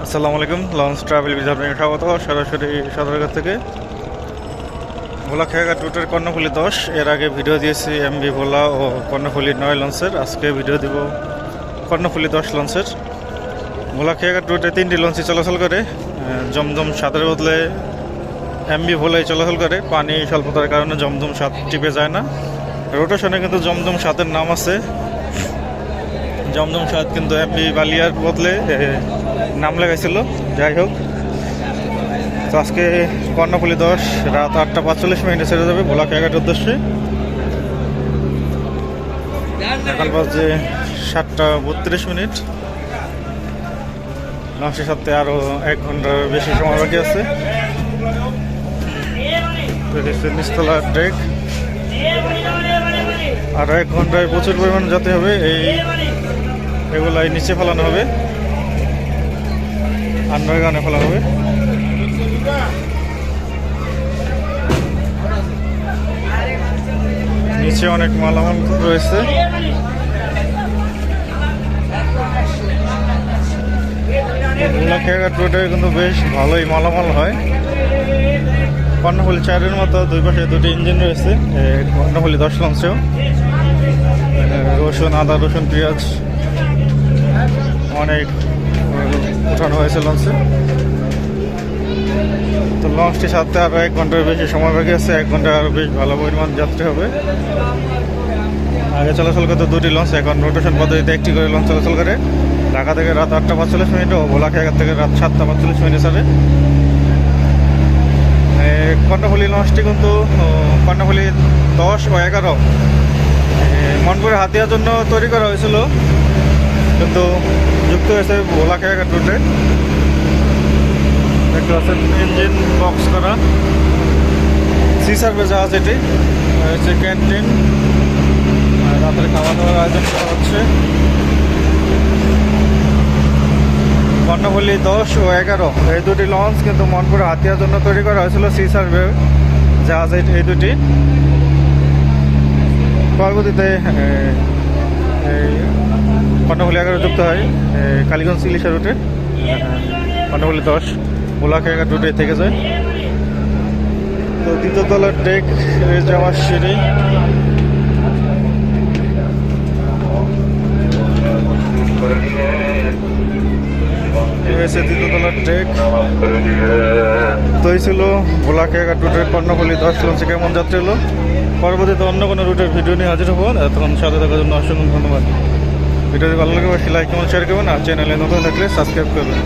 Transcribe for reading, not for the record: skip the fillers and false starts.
আসসালামু আলাইকুম। Launch travel visa আপনাকে স্বাগত। সরাসরি সদরঘাট থেকে ভোলা খেয়াঘাট রুটের কর্ণফুলী 10। এর আগে ভিডিও দিয়েছি এমবি ভোলা ও কর্ণফুলী 9 লঞ্চের। আজকে ভিডিও দিব কর্ণফুলী 10 লঞ্চের। ভোলা খেয়াঘাট রুটে 3টি লঞ্চই চলাচল করে। জমজম 7-এর বদলে এমবি ভোলাই চলাচল করে। পানি স্বল্পতার কারণে জমজম 7 টিপে যায় না। রোটেশনে কিন্তু জমজম 7-এর নাম আছে। জমজম 7 কিন্তু এমবি বালিয়ার বদলে নাম লাগাইছিল। যাই হোক, তো আজকে কর্ণফুলী 10 রাত 8:45 ছেড়ে যাবে ভোলা খেয়াঘাটের উদ্দেশ্যে। এখন বাজে 7:32। লঞ্চের সাথে আরও 1 ঘন্টার বেশি সময় বাকি আছে। নিচতলা ট্রেক আরও 1 ঘন্টায় প্রচুর পরিমাণে যেতে হবে। এগুলাই নিচে ফেলানো হবে, আন্ডারগ্রাউন্ডে ফেলা হবে। নিচে অনেক মালামাল রয়েছে। ভোলা খেয়াঘাট রোডে কিন্তু বেশ ভালোই মালামাল হয়। কর্ণফুলী 4-এর মতো দুই পাশে 2টি ইঞ্জিন রয়েছে। কর্ণফুলী 10 লঞ্চেও রসুন, আদা, রসুন, পেঁয়াজ অনেক উঠানো হয়েছে লঞ্চে। তো লঞ্চটির সাথে আরও 1 ঘন্টার বেশি সময় বাকি আছে। 1 ঘন্টা আরও বেশ ভালো পরিমাণ যাত্রী হবে। আগে চলাচল করতে 2টি লঞ্চ, এখন রোটেশন পদ্ধতিতে 1টি করে লঞ্চ চলাচল করে। ঢাকা থেকে রাত 8:45 ও ভোলা খেয়াঘাট থেকে রাত 7:45 ছাড়ে। কর্ণফুলী লঞ্চটি কিন্তু কর্ণফুলী 10 ও 11 মনপুরে হাতিয়ার জন্য তৈরি করা হয়েছিল, কিন্তু যুক্ত হয়েছে ভোলা খেয়াঘাট রুটে। দেখতে পাচ্ছেন ইঞ্জিন বক্স করা সি সার্ভে জাহাজ। এটি হচ্ছে ক্যান্টিন, রাতের খাওয়া দাওয়ার আয়োজন করা হচ্ছে। কর্ণফুলী 10 ও 11 এই 2টি লঞ্চ কিন্তু মনপুরে হাতিয়ার জন্য তৈরি করা হয়েছিল সি সার্ভে জাহাজ। এই 2টি পরবর্তীতে কর্ণফুলী 11 যুক্ত হয় কালীগঞ্জ ইলিশা রুটে। কর্ণফুলী 10 ভোলা খেয়াঘাট রুটে থেকে যায়। তো দ্বিতীয় তলার ডেক যাওয়ার সিঁড়ি, রয়েছে দ্বিতীয় তলার ডেক। তো এই ছিল ভোলা খেয়াঘাট রুটের কর্ণফুলী 10 লঞ্চে কেমন যাত্রী হলো। পরবর্তীতে অন্য কোনো রুটের ভিডিও নিয়ে হাজির হবো। তখন সাথে থাকার জন্য অসংখ্য ধন্যবাদ। ভিডিওটি ভালো লাগে লাইক, কমেন্ট, শেয়ার করবেন। আর চ্যানেলে নতুন থাকলে সাবস্ক্রাইব করবেন।